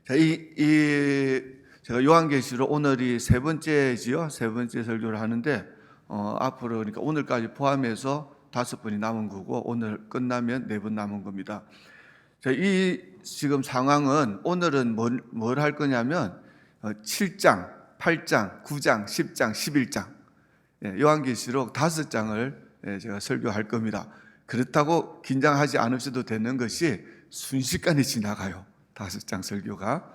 자, 제가 요한계시록 오늘이 세 번째지요. 세 번째 설교를 하는데 앞으로 그러니까 오늘까지 포함해서 5번이 남은 거고 오늘 끝나면 4번 남은 겁니다. 자, 이 지금 상황은 오늘은 뭘 할 거냐면 7장, 8장, 9장, 10장, 11장 요한계시록 5장을 제가 설교할 겁니다. 그렇다고 긴장하지 않으셔도 되는 것이 순식간에 지나가요. 5장 설교가.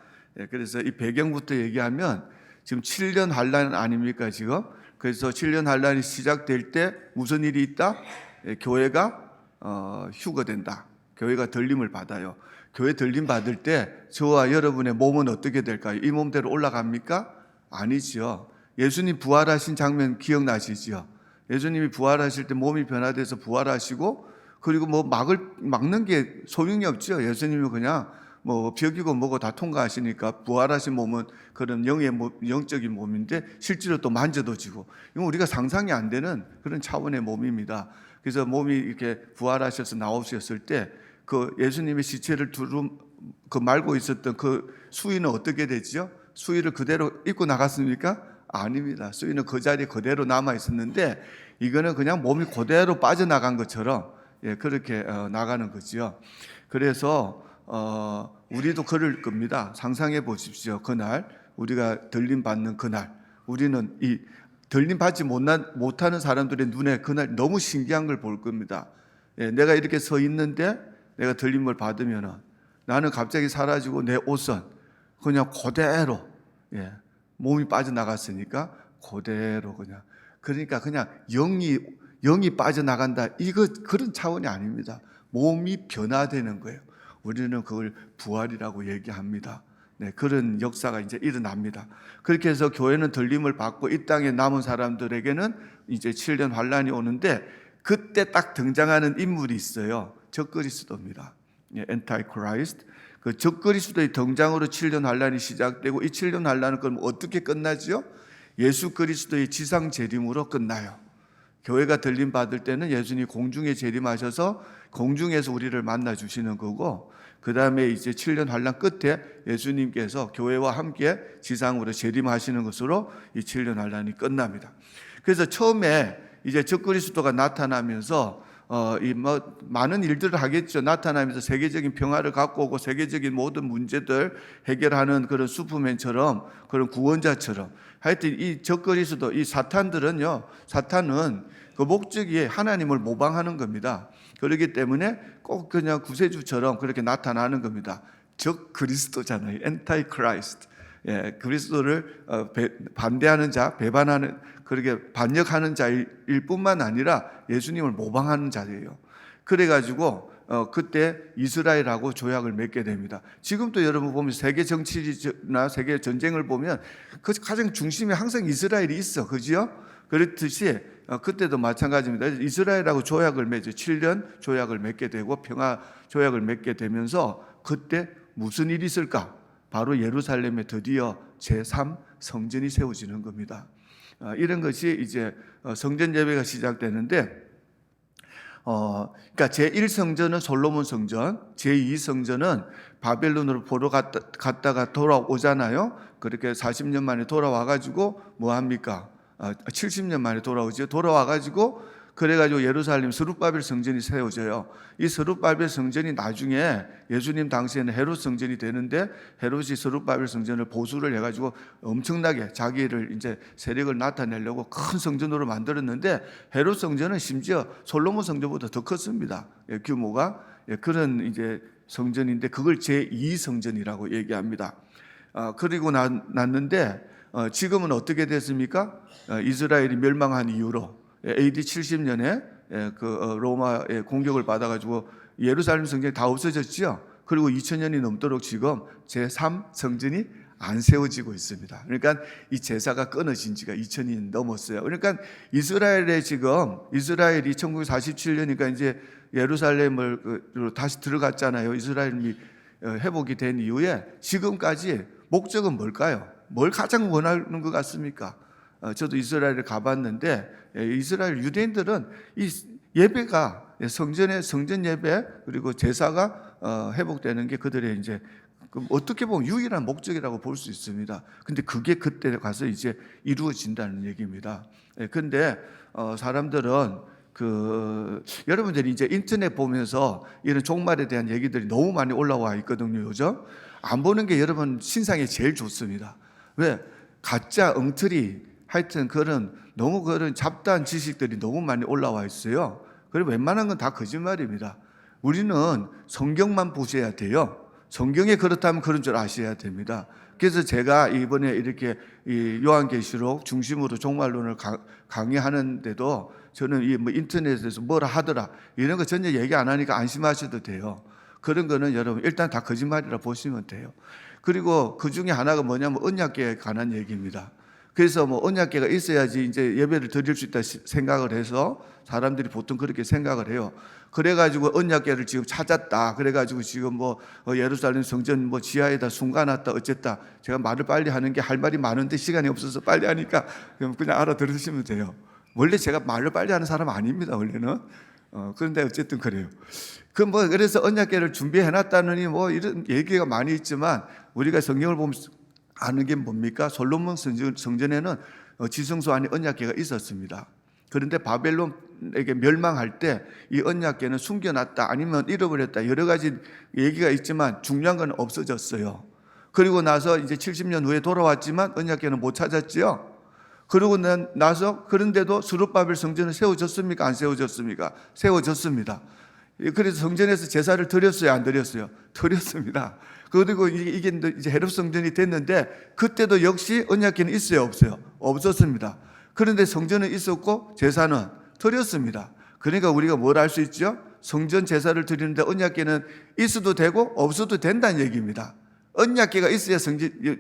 그래서 이 배경부터 얘기하면 지금 7년 환란 아닙니까 지금? 그래서 7년 환란이 시작될 때 무슨 일이 있다? 교회가 휴거된다. 교회가 들림을 받아요. 교회 들림 받을 때 저와 여러분의 몸은 어떻게 될까요? 이 몸대로 올라갑니까? 아니죠. 예수님 부활하신 장면 기억나시죠? 예수님이 부활하실 때 몸이 변화돼서 부활하시고 그리고 막는 게 소용이 없죠. 예수님은 그냥 벽이고 뭐고 다 통과하시니까 부활하신 몸은 그런 영적인 몸인데 실제로 또 만져도 지고 이건 우리가 상상이 안 되는 그런 차원의 몸입니다. 그래서 몸이 이렇게 부활하셔서 나오셨을 때 그 예수님의 시체를 말고 있었던 그 수의는 어떻게 됐죠? 수의를 그대로 입고 나갔습니까? 아닙니다. 수의는 그 자리에 그대로 남아 있었는데 이거는 그냥 몸이 그대로 빠져나간 것처럼 그렇게 나가는 거지요. 그래서 우리도 그럴 겁니다. 상상해 보십시오. 그날 우리가 들림 받는 그날 우리는 이 들림 받지 못하는 사람들의 눈에 그날 너무 신기한 걸 볼 겁니다. 내가 이렇게 서 있는데 내가 들림을 받으면 나는 갑자기 사라지고 내 옷은 그냥 그대로 몸이 빠져나갔으니까 그대로 그러니까 그냥 영이 빠져나간다. 이거 그런 차원이 아닙니다. 몸이 변화되는 거예요. 우리는 그걸 부활이라고 얘기합니다. 그런 역사가 이제 일어납니다. 그렇게 해서 교회는 들림을 받고 이 땅에 남은 사람들에게는 이제 7년 환란이 오는데 그때 딱 등장하는 인물이 있어요. 적그리스도입니다. 엔타이크라이스트. 그 적그리스도의 등장으로 7년 환란이 시작되고 이 7년 환란은 그럼 어떻게 끝나죠? 예수 그리스도의 지상 재림으로 끝나요. 교회가 들림 받을 때는 예수님이 공중에 재림하셔서 공중에서 우리를 만나 주시는 거고 그 다음에 이제 7년 환란 끝에 예수님께서 교회와 함께 지상으로 재림하시는 것으로 이 7년 환란이 끝납니다. 그래서 처음에 이제 적그리스도가 나타나면서 많은 일들을 하겠죠. 나타나면서 세계적인 평화를 갖고 오고 세계적인 모든 문제들 해결하는 그런 슈퍼맨처럼 그런 구원자처럼 하여튼 이 적그리스도 이 사탄은 그 목적이 하나님을 모방하는 겁니다. 그렇기 때문에 꼭 그냥 구세주처럼 그렇게 나타나는 겁니다. 적그리스도잖아요. 엔타이크라이스트. 그리스도를 반대하는 자, 배반하는 그렇게 반역하는 자일 뿐만 아니라 예수님을 모방하는 자예요. 그래가지고 그때 이스라엘하고 조약을 맺게 됩니다. 지금도 여러분 보면 세계 정치나 세계 전쟁을 보면 그 가장 중심에 항상 이스라엘이 있어, 그지요? 그렇듯이 그때도 마찬가지입니다. 이스라엘하고 조약을 맺죠. 7년 조약을 맺게 되고 평화 조약을 맺게 되면서 그때 무슨 일이 있을까? 바로 예루살렘에 드디어 제3 성전이 세워지는 겁니다. 이런 것이 이제 성전 예배가 시작되는데 그러니까 제1성전은 솔로몬 성전, 제2성전은 바벨론으로 보러 갔다가 돌아오잖아요. 그렇게 40년 만에 돌아와가지고 뭐 합니까? 70년 만에 돌아오죠. 돌아와가지고 그래가지고 예루살렘 스룹바벨 성전이 세워져요. 이 스룹바벨 성전이 나중에 예수님 당시에는 헤롯 성전이 되는데 헤롯이 스룹바벨 성전을 보수를 해가지고 엄청나게 자기를 이제 세력을 나타내려고 큰 성전으로 만들었는데 헤롯 성전은 심지어 솔로몬 성전보다 더 컸습니다. 규모가 그런 이제 성전인데 그걸 제2성전이라고 얘기합니다. 그리고 났는데 지금은 어떻게 됐습니까? 이스라엘이 멸망한 이후로 AD 70년에 그 로마의 공격을 받아가지고 예루살렘 성전이 다 없어졌죠. 그리고 2000년이 넘도록 지금 제3 성전이 안 세워지고 있습니다. 그러니까 이 제사가 끊어진 지가 2000년이 넘었어요. 그러니까 이스라엘이 1947년이니까 이제 예루살렘을 다시 들어갔잖아요. 이스라엘이 회복이 된 이후에 지금까지 목적은 뭘까요? 뭘 가장 원하는 것 같습니까? 저도 이스라엘을 가봤는데 이스라엘 유대인들은 이 예배가 성전 예배 그리고 제사가 회복되는 게 그들의 이제 그럼 어떻게 보면 유일한 목적이라고 볼 수 있습니다. 근데 그게 그때 가서 이제 이루어진다는 얘기입니다. 근데 사람들은 여러분들이 이제 인터넷 보면서 이런 종말에 대한 얘기들이 너무 많이 올라와 있거든요, 요즘. 안 보는 게 여러분 신상에 제일 좋습니다. 왜? 가짜 엉터리 하여튼 너무 그런 잡다한 지식들이 너무 많이 올라와 있어요. 그리고 웬만한 건 다 거짓말입니다. 우리는 성경만 보셔야 돼요. 성경에 그렇다면 그런 줄 아셔야 됩니다. 그래서 제가 이번에 이렇게 이 요한계시록 중심으로 종말론을 강의하는데도 저는 인터넷에서 뭐라 하더라 이런 거 전혀 얘기 안 하니까 안심하셔도 돼요. 그런 거는 여러분 일단 다 거짓말이라 보시면 돼요. 그리고 그 중에 하나가 뭐냐면 언약궤에 관한 얘기입니다. 그래서 언약궤가 있어야지 이제 예배를 드릴 수 있다 생각을 해서 사람들이 보통 그렇게 생각을 해요. 그래가지고 언약궤를 지금 찾았다. 그래가지고 지금 예루살렘 성전 지하에다 숨가놨다 어쨌다. 제가 말을 빨리 하는 게 할 말이 많은데 시간이 없어서 빨리 하니까 그냥 알아들으시면 돼요. 원래 제가 말을 빨리 하는 사람 아닙니다. 원래는. 그런데 어쨌든 그래요. 그래서 언약궤를 준비해놨다느니 이런 얘기가 많이 있지만 우리가 성경을 보면 아는 게 뭡니까? 솔로몬 성전에는 지성소 안에 언약궤가 있었습니다. 그런데 바벨론에게 멸망할 때 이 언약궤는 숨겨놨다 아니면 잃어버렸다 여러 가지 얘기가 있지만 중요한 건 없어졌어요. 그리고 나서 이제 70년 후에 돌아왔지만 언약궤는 못 찾았지요. 그러고 나서 그런데도 스룹바벨 성전은 세워졌습니까? 안 세워졌습니까? 세워졌습니다. 그래서 성전에서 제사를 드렸어요? 안 드렸어요? 드렸습니다. 그리고 이게 이제 헤롯 성전이 됐는데 그때도 역시 언약궤는 있어요? 없어요? 없었습니다. 그런데 성전은 있었고 제사는 드렸습니다. 그러니까 우리가 뭘 알 수 있죠? 성전 제사를 드리는데 언약궤는 있어도 되고 없어도 된다는 얘기입니다. 언약궤가 있어야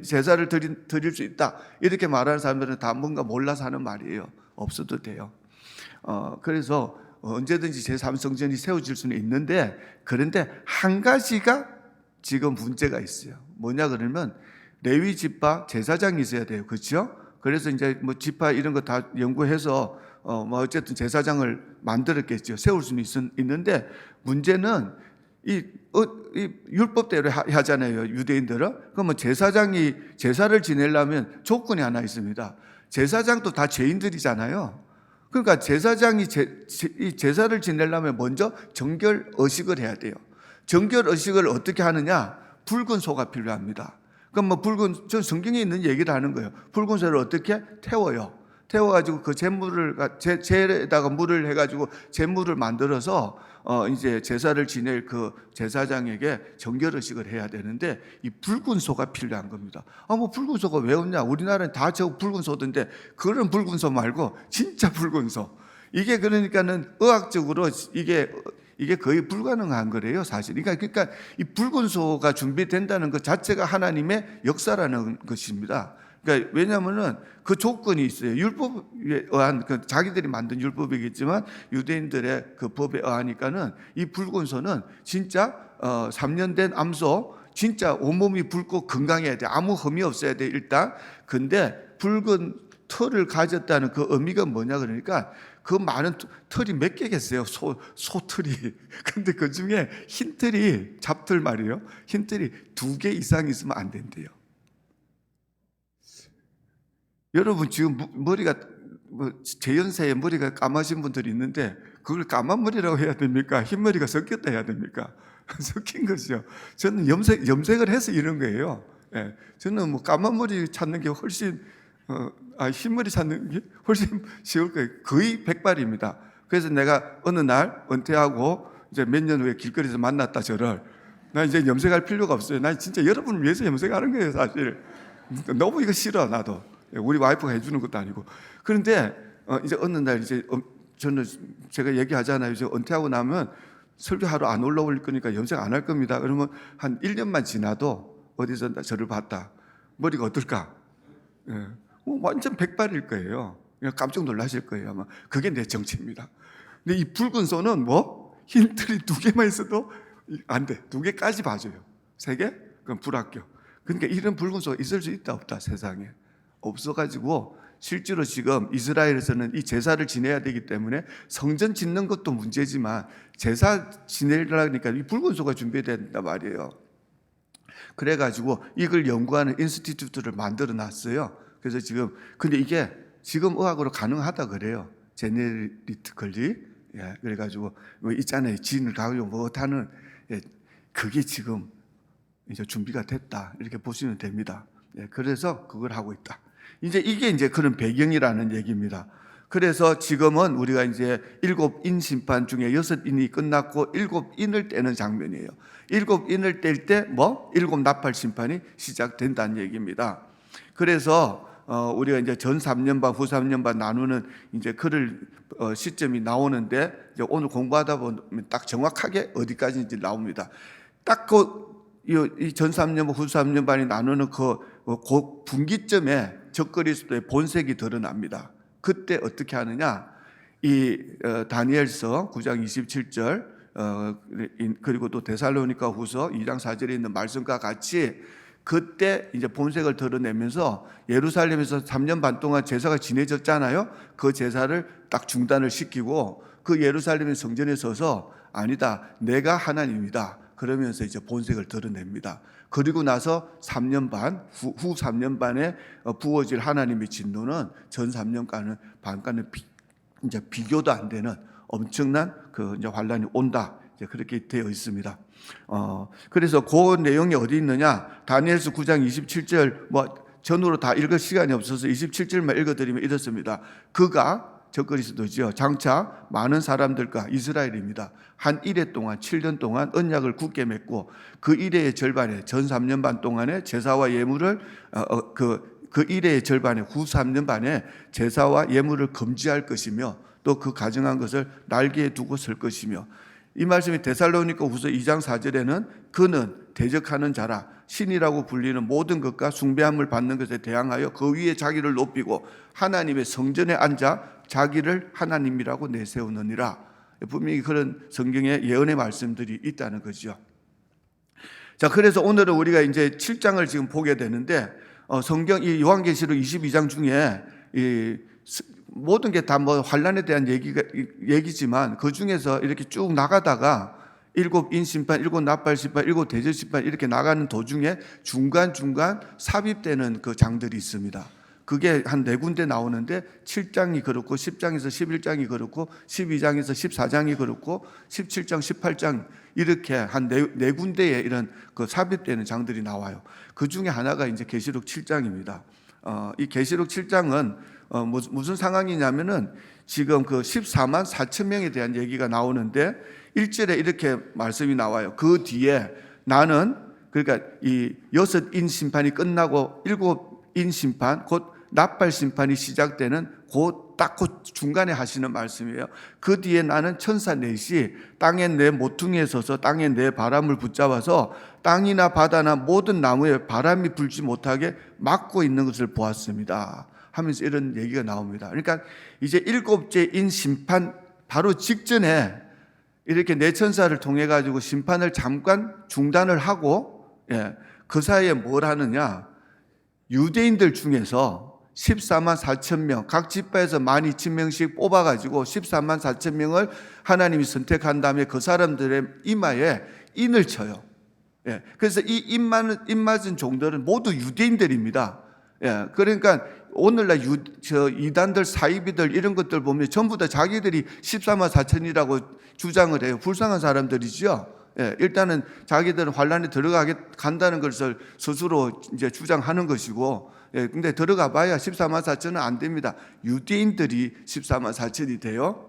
제사를 드릴 수 있다 이렇게 말하는 사람들은 다 뭔가 몰라서 하는 말이에요. 없어도 돼요. 그래서 언제든지 제3성전이 세워질 수는 있는데 그런데 한 가지가 지금 문제가 있어요. 뭐냐 그러면 레위 지파 제사장이 있어야 돼요. 그렇죠? 그래서 이제 지파 이런 거 다 연구해서 어쨌든 제사장을 만들었겠죠. 세울 수는 있는데 문제는 이 율법대로 하잖아요. 유대인들은. 그러면 제사장이 제사를 지내려면 조건이 하나 있습니다. 제사장도 다 죄인들이잖아요. 그러니까 제사장이 제사를 지내려면 먼저 정결 의식을 해야 돼요. 정결 의식을 어떻게 하느냐? 붉은 소가 필요합니다. 그럼 저 성경에 있는 얘기를 하는 거예요. 붉은 소를 어떻게 태워요? 태워가지고 그 재에다가 물을 해가지고 재물을 만들어서 이제 제사를 지낼 그 제사장에게 정결의식을 해야 되는데 이 붉은 소가 필요한 겁니다. 붉은 소가 왜 없냐? 우리나라는 다 저 붉은 소던데 그런 붉은 소 말고 진짜 붉은 소. 이게 그러니까는 의학적으로 이게 거의 불가능한 거래요, 사실. 그러니까 이 붉은 소가 준비된다는 것 자체가 하나님의 역사라는 것입니다. 그러니까 왜냐하면은 그 조건이 있어요. 율법에 의한 자기들이 만든 율법이겠지만 유대인들의 그 법에 의하니까는 이 붉은 소는 진짜 3년 된 암소 진짜 온몸이 붉고 건강해야 돼. 아무 흠이 없어야 돼 일단. 근데 붉은 털을 가졌다는 그 의미가 뭐냐 그러니까 그 많은 털이 몇 개겠어요? 소털이. 근데 그 중에 흰 털이 잡털 말이에요. 흰 털이 2개 이상 있으면 안 된대요. 여러분 지금 머리가 제 연세에 머리가 까마신 분들이 있는데 그걸 까만 머리라고 해야 됩니까? 흰 머리가 섞였다 해야 됩니까? 섞인 거죠. 저는 염색을 해서 이런 거예요. 예, 저는 까만 머리 찾는 게 훨씬 흰머리 찾는 게 훨씬 쉬울 거예요. 거의 백발입니다. 그래서 내가 어느 날 은퇴하고 이제 몇 년 후에 길거리에서 만났다 저를. 나 이제 염색할 필요가 없어요. 나 진짜 여러분을 위해서 염색하는 거예요, 사실. 너무 이거 싫어 나도. 우리 와이프가 해주는 것도 아니고. 그런데 이제 어느 날 이제 제가 얘기하잖아요. 이제 은퇴하고 나면 설교하러 안 올라올 거니까 염색 안 할 겁니다. 그러면 한 1년만 지나도 어디서 저를 봤다. 머리가 어떨까? 예. 완전 백발일 거예요. 깜짝 놀라실 거예요 아마. 그게 내 정체입니다. 근데 이 붉은 소는 흰털이 2개만 있어도 안 돼. 2개까지 봐줘요. 3개? 그럼 불합격. 그러니까 이런 붉은 소가 있을 수 있다 없다 세상에. 없어가지고 실제로 지금 이스라엘에서는 이 제사를 지내야 되기 때문에 성전 짓는 것도 문제지만 제사 지내려니까 이 붉은 소가 준비돼야 된단 말이에요. 그래가지고 이걸 연구하는 인스티튜트를 만들어 놨어요. 그래서 지금 근데 이게 지금 의학으로 가능하다 그래요. 제네리티컬리. 예, 그래가지고 뭐 있잖아요. 진을 가지고 못하는 그게 지금 이제 준비가 됐다 이렇게 보시면 됩니다. 예, 그래서 그걸 하고 있다. 이게 이제 그런 배경이라는 얘기입니다. 그래서 지금은 우리가 이제 7인 심판 중에 6인이 끝났고 7인을 떼는 장면이에요. 7인을 뗄 때 7 나팔 심판이 시작된다는 얘기입니다. 그래서 우리가 이제 전 3년반, 후 3년반 나누는 이제 그럴 시점이 나오는데 이제 오늘 공부하다 보면 딱 정확하게 어디까지인지 나옵니다. 딱 이 전 3년반, 후 3년반이 나누는 그 분기점에 적그리스도의 본색이 드러납니다. 그때 어떻게 하느냐? 이 다니엘서 9장 27절 그리고 또 데살로니가 후서 2장 4절에 있는 말씀과 같이 그때 이제 본색을 드러내면서 예루살렘에서 3년 반 동안 제사가 지내졌잖아요. 그 제사를 딱 중단을 시키고 그 예루살렘의 성전에 서서 아니다, 내가 하나님이다. 그러면서 이제 본색을 드러냅니다. 그리고 나서 3년 반, 후 3년 반에 부어질 하나님의 진노는 전 3년간은 반간은 이제 비교도 안 되는 엄청난 그 이제 환란이 온다. 이제 그렇게 되어 있습니다. 그래서 그 내용이 어디 있느냐? 다니엘서 9장 27절 전후로 다 읽을 시간이 없어서 27절만 읽어드리면 이렇습니다. 그가 적그리스도죠. 장차 많은 사람들과 이스라엘입니다. 한 이래 동안 7년 동안 언약을 굳게 맺고 그 이래의 절반에 전 3년 반 동안에 제사와 예물을 그 이래의 절반에 후 3년 반에 제사와 예물을 금지할 것이며 또 그 가증한 것을 날개에 두고 설 것이며 이 말씀이 데살로니가 후서 2장 4절에는 그는 대적하는 자라 신이라고 불리는 모든 것과 숭배함을 받는 것에 대항하여 그 위에 자기를 높이고 하나님의 성전에 앉아 자기를 하나님이라고 내세우느니라. 분명히 그런 성경의 예언의 말씀들이 있다는 거죠. 자, 그래서 오늘은 우리가 이제 7장을 지금 보게 되는데 성경 이 요한계시록 22장 중에 이 모든 게 다 환란에 대한 얘기지만 그 중에서 이렇게 쭉 나가다가 7인 심판, 7 나팔 심판, 7 대접 심판 이렇게 나가는 도중에 중간중간 삽입되는 그 장들이 있습니다. 그게 한 4군데 나오는데 7장이 그렇고 10장에서 11장이 그렇고 12장에서 14장이 그렇고 17장, 18장 이렇게 한 4군데에 이런 그 삽입되는 장들이 나와요. 그 중에 하나가 이제 계시록 7장입니다. 이 계시록 7장은 무슨 상황이냐면은 지금 그 14만 4천 명에 대한 얘기가 나오는데 1절에 이렇게 말씀이 나와요. 그 뒤에 나는 그러니까 이 6인 심판이 끝나고 7인 심판 곧 나팔 심판이 시작되는 그 중간에 하시는 말씀이에요. 그 뒤에 나는 천사 넷이 땅에 내 모퉁이에 서서 땅에 내 바람을 붙잡아서 땅이나 바다나 모든 나무에 바람이 불지 못하게 막고 있는 것을 보았습니다. 하면서 이런 얘기가 나옵니다. 그러니까 이제 7째인 심판 바로 직전에 이렇게 네 천사를 통해 가지고 심판을 잠깐 중단을 하고 그 사이에 뭘 하느냐? 유대인들 중에서 14만 4천 명, 각 지파에서 12,000명씩 뽑아가지고 14만 4천 명을 하나님이 선택한 다음에 그 사람들의 이마에 인을 쳐요. 그래서 이 인 맞은 종들은 모두 유대인들입니다. 그러니까 오늘날 이단들, 사이비들 이런 것들 보면 전부 다 자기들이 14만 4천이라고 주장을 해요. 불쌍한 사람들이죠. 일단은 자기들은 환란에 간다는 것을 스스로 이제 주장하는 것이고, 근데 들어가 봐야 14만 4천은 안 됩니다. 유대인들이 14만 4천이 돼요.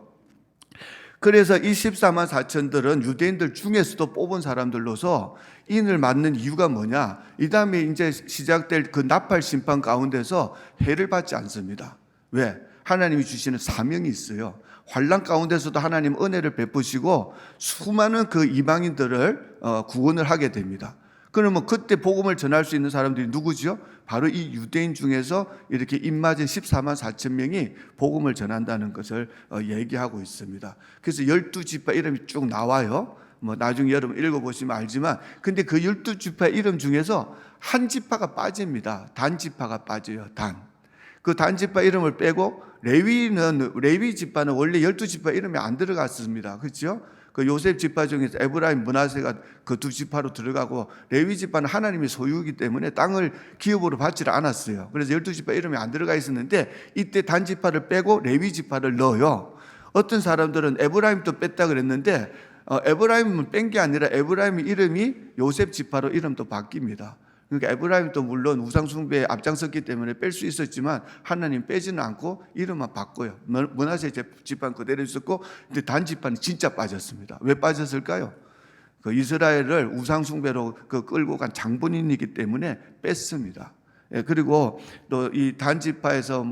그래서 이 14만 4천들은 유대인들 중에서도 뽑은 사람들로서 인을 맞는 이유가 뭐냐? 이 다음에 이제 시작될 그 나팔 심판 가운데서 해를 받지 않습니다. 왜? 하나님이 주시는 사명이 있어요. 환난 가운데서도 하나님 은혜를 베푸시고 수많은 그 이방인들을 구원을 하게 됩니다. 그러면 그때 복음을 전할 수 있는 사람들이 누구죠? 바로 이 유대인 중에서 이렇게 입맞은 14만 4천 명이 복음을 전한다는 것을 얘기하고 있습니다. 그래서 12지파 이름이 쭉 나와요. 나중에 여러분 읽어보시면 알지만, 근데 그 12지파 이름 중에서 한 지파가 빠집니다. 단 지파가 빠져요. 그 단지파 이름을 빼고 레위 지파는 원래 12지파 이름이 안 들어갔습니다. 그렇죠? 그 요셉 지파 중에서 에브라임, 므낫세가 그 두 지파로 들어가고 레위 지파는 하나님의 소유이기 때문에 땅을 기업으로 받지를 않았어요. 그래서 12지파 이름이 안 들어가 있었는데 이때 단 지파를 빼고 레위 지파를 넣어요. 어떤 사람들은 에브라임도 뺐다 그랬는데 에브라임은 뺀 게 아니라 에브라임 이름이 요셉 지파로 이름도 바뀝니다. 그러니까 에브라임도 물론 우상 숭배에 앞장섰기 때문에 뺄 수 있었지만 하나님 빼지는 않고 이름만 바꿔요. 므낫세 지파는 그대로 있었고 근데 단 지파는 진짜 빠졌습니다. 왜 빠졌을까요? 그 이스라엘을 우상 숭배로 끌고 간 장본인이기 때문에 뺐습니다. 예, 그리고 또 이 단지파에서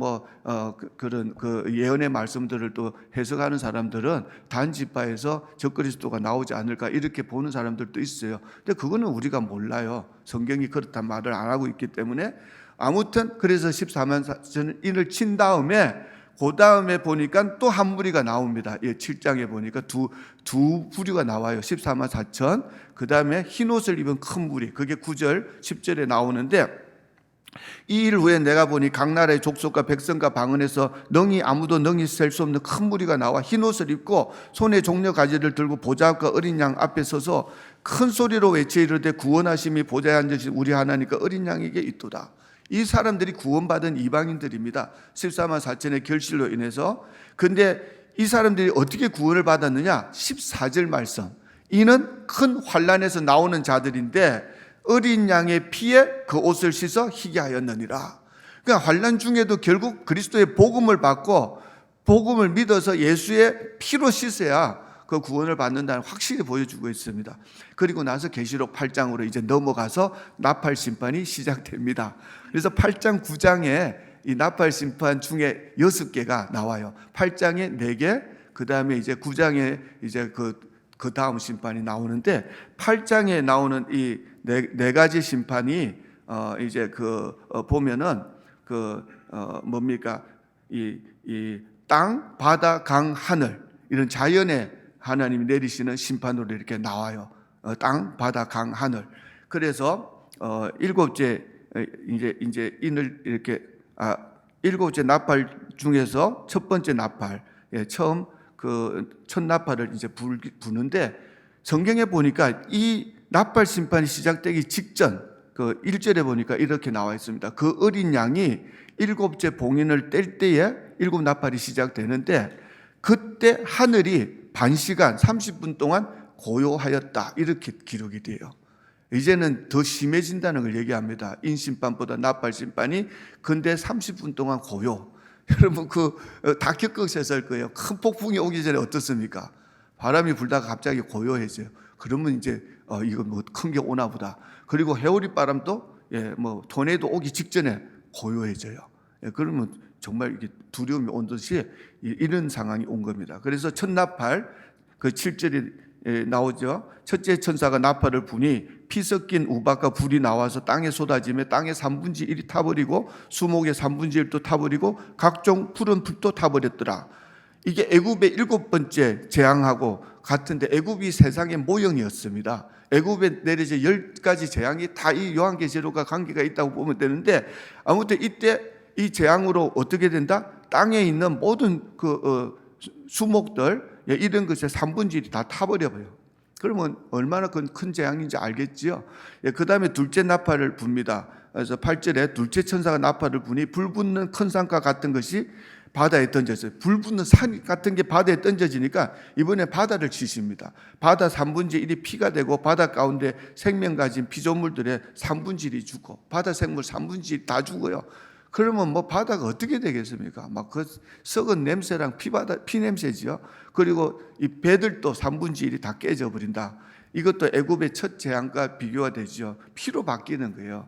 그런 예언의 말씀들을 또 해석하는 사람들은 단지파에서 적그리스도가 나오지 않을까 이렇게 보는 사람들도 있어요. 근데 그거는 우리가 몰라요. 성경이 그렇단 말을 안 하고 있기 때문에. 아무튼 그래서 14만 4천인을 친 다음에 그 다음에 보니까 또 한 무리가 나옵니다. 예, 7장에 보니까 두 부류가 나와요. 14만 4천. 그 다음에 흰 옷을 입은 큰 무리. 그게 9절, 10절에 나오는데 이 일 후에 내가 보니 각 나라의 족속과 백성과 방언에서 아무도 능히 셀 수 없는 큰 무리가 나와 흰 옷을 입고 손에 종려 가지를 들고 보좌과 어린 양 앞에 서서 큰 소리로 외쳐 이르되 구원하심이 보좌에 앉으신 우리 하나님과 어린 양에게 있도다. 이 사람들이 구원받은 이방인들입니다. 14만 4천의 결실로 인해서. 근데 이 사람들이 어떻게 구원을 받았느냐? 14절 말씀. 이는 큰 환난에서 나오는 자들인데 어린 양의 피에 그 옷을 씻어 희게 하였느니라. 그러니까 환난 중에도 결국 그리스도의 복음을 받고 복음을 믿어서 예수의 피로 씻어야 그 구원을 받는다는 확실히 보여주고 있습니다. 그리고 나서 계시록 8장으로 이제 넘어가서 나팔 심판이 시작됩니다. 그래서 8장 9장에 이 나팔 심판 중에 6개가 나와요. 8장에 4개, 그 다음에 이제 9장에 이제 그 다음 심판이 나오는데 8장에 나오는 이 네 가지 심판이 이제 보면은 뭡니까? 이 땅, 바다, 강, 하늘 이런 자연의 하나님이 내리시는 심판으로 이렇게 나와요. 땅, 바다, 강, 하늘. 그래서 일곱째 이제 인을 이렇게 일곱째 나팔 중에서 첫 번째 나팔, 처음 첫 나팔을 이제 부는데 성경에 보니까 이 나팔 심판이 시작되기 직전 1절에 보니까 이렇게 나와 있습니다. 그 어린 양이 일곱째 봉인을 뗄 때에 일곱 나팔이 시작되는데 그때 하늘이 반시간 30분 동안 고요하였다 이렇게 기록이 돼요. 이제는 더 심해진다는 걸 얘기합니다. 인심판보다 나팔 심판이. 근데 30분 동안 고요. 여러분 다 겪으셨을 거예요. 큰 폭풍이 오기 전에 어떻습니까? 바람이 불다가 갑자기 고요해져요. 그러면 이제 이거 큰 게 오나 보다. 그리고 해오리 바람도 토네이도 오기 직전에 고요해져요. 그러면 정말 이게 두려움이 온 듯이 이런 상황이 온 겁니다. 그래서 첫 나팔 7절이 나오죠. 첫째 천사가 나팔을 부니 피 섞인 우박과 불이 나와서 땅에 쏟아지며 땅의 3분의 1이 타버리고 수목의 3분의 1도 타버리고 각종 푸른 풀도 타버렸더라. 이게 애굽의 7번째 재앙하고 같은데 애굽이 세상의 모형이었습니다. 애굽에 내려진 10가지 재앙이 다 이 요한계시록과 관계가 있다고 보면 되는데 아무튼 이때 이 재앙으로 어떻게 된다? 땅에 있는 모든 수목들 이런 것의 3분의 1이 다 타버려버려요. 그러면 얼마나 큰 재앙인지 알겠지요. 그 다음에 둘째 나팔을 붑니다. 그래서 8절에 둘째 천사가 나팔을 부니 불 붙는 큰 산과 같은 것이 바다에 던졌어요. 불 붙는 산 같은 게 바다에 던져지니까 이번에 바다를 치십니다. 바다 3분의 1이 피가 되고 바다 가운데 생명 가진 피조물들의 3분의 1이 죽고 바다 생물 3분의 1 다 죽어요. 그러면 바다가 어떻게 되겠습니까? 막 썩은 냄새랑 피 냄새지요. 그리고 이 배들도 3분의 1이 다 깨져 버린다. 이것도 애굽의 첫 재앙과 비교가 되죠. 피로 바뀌는 거예요.